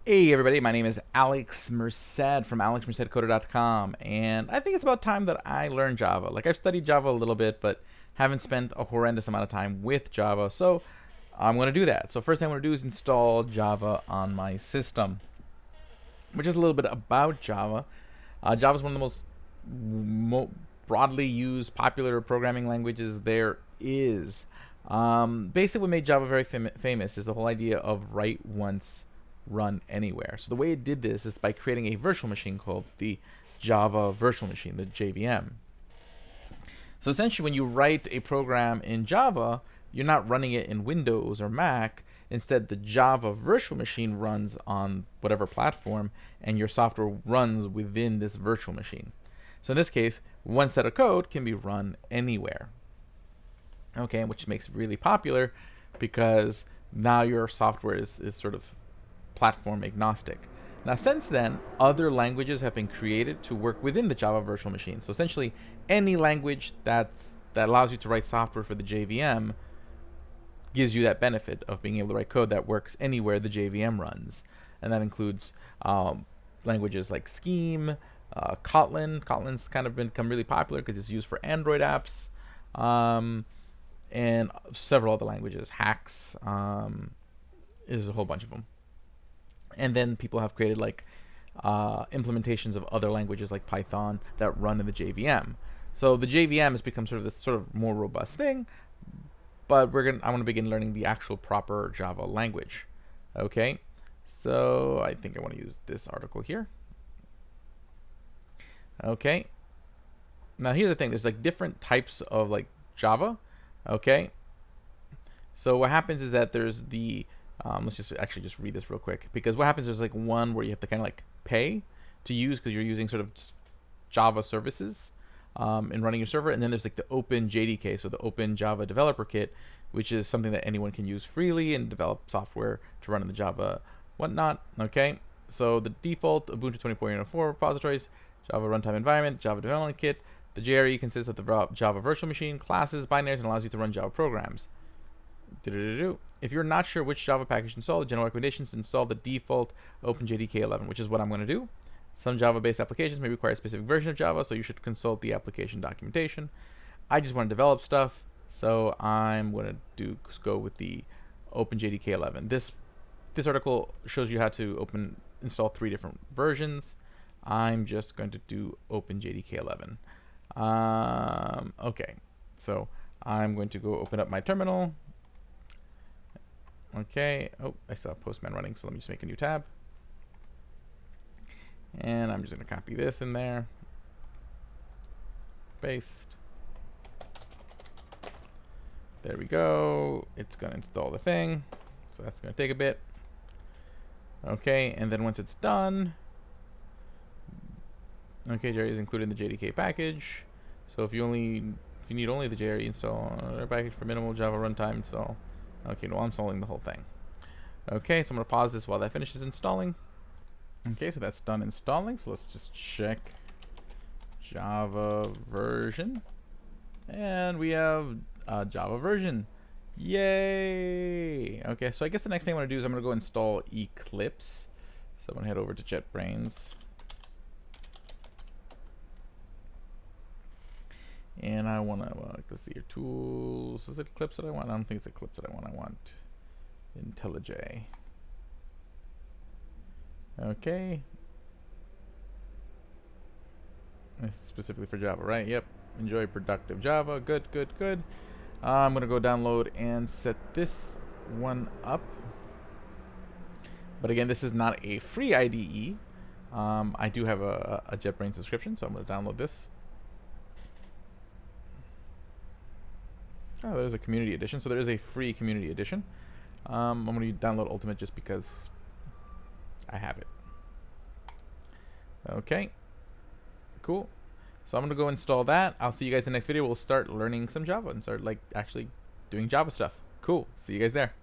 Hey everybody, my name is Alex Merced from alexmercedcoder.com, and I think it's about time that I learn Java. Like, I've studied Java a little bit, but haven't spent a horrendous amount of time with Java, so I'm going to do that. So first thing I'm going to do is install Java on my system, which is a little bit about Java. Java is one of the most broadly used, popular programming languages there is. Basically, what made Java very famous is the whole idea of write once, run anywhere. So the way it did this is by creating a virtual machine called the Java Virtual Machine, the JVM. So essentially, when you write a program in Java, you're not running it in Windows or Mac. Instead, the Java virtual machine runs on whatever platform, and your software runs within this virtual machine. So in this case, one set of code can be run anywhere. Okay, which makes it really popular because now your software is sort of platform agnostic. Now, since then, other languages have been created to work within the Java virtual machine. So essentially, any language that allows you to write software for the JVM gives you that benefit of being able to write code that works anywhere the JVM runs, and that includes languages like Scheme, Kotlin. Kotlin's kind of become really popular because it's used for Android apps, and several other languages. Hacks is a whole bunch of them. And then people have created like implementations of other languages like Python that run in the JVM. So the JVM has become sort of this sort of more robust thing, but I want to begin learning the actual proper Java language. Okay, so I think I want to use this article here. Okay, now here's the thing: there's like different types of like Java. Okay, so what happens is that there's the let's just actually just read this real quick, because what happens is like one where you have to kind of like pay to use because you're using sort of Java services and running your server, and then there's like the Open JDK, so the Open Java Developer Kit, which is something that anyone can use freely and develop software to run in the Java whatnot. Okay, so the default Ubuntu 24.04 repositories, Java Runtime Environment, Java Development Kit. The JRE consists of the Java Virtual Machine, classes, binaries, and allows you to run Java programs. If you're not sure which Java package to install, the general recommendation is to install the default OpenJDK 11, which is what I'm going to do. Some Java-based applications may require a specific version of Java, so you should consult the application documentation. I just want to develop stuff, so I'm going to go with the OpenJDK 11. This article shows you how to install 3 different versions. I'm just going to do OpenJDK 11. Okay, so I'm going to go open up my terminal. Okay. Oh, I saw Postman running, so let me just make a new tab. And I'm just going to copy this in there. Paste. There we go. It's going to install the thing. So that's going to take a bit. Okay, and then once it's done, okay, JRE is included in the JDK package. So if you need only the JRE install package for minimal Java runtime install. Okay, well, I'm installing the whole thing. Okay, so I'm going to pause this while that finishes installing. Okay, so that's done installing. So let's just check Java version. And we have Java version. Yay! Okay, so I guess the next thing I want to do is I'm going to go install Eclipse. So I'm going to head over to JetBrains. And I want to, let's see your tools. Is it Eclipse that I want? I don't think it's Eclipse that I want. I want IntelliJ. Okay. It's specifically for Java, right? Yep. Enjoy productive Java. Good, good, good. I'm going to go download and set this one up. But again, this is not a free IDE. I do have a JetBrains subscription, so I'm going to download this. Oh, there's a community edition. So there is a free community edition. I'm going to download Ultimate just because I have it. Okay. Cool. So I'm going to go install that. I'll see you guys in the next video. We'll start learning some Java and start like actually doing Java stuff. Cool. See you guys there.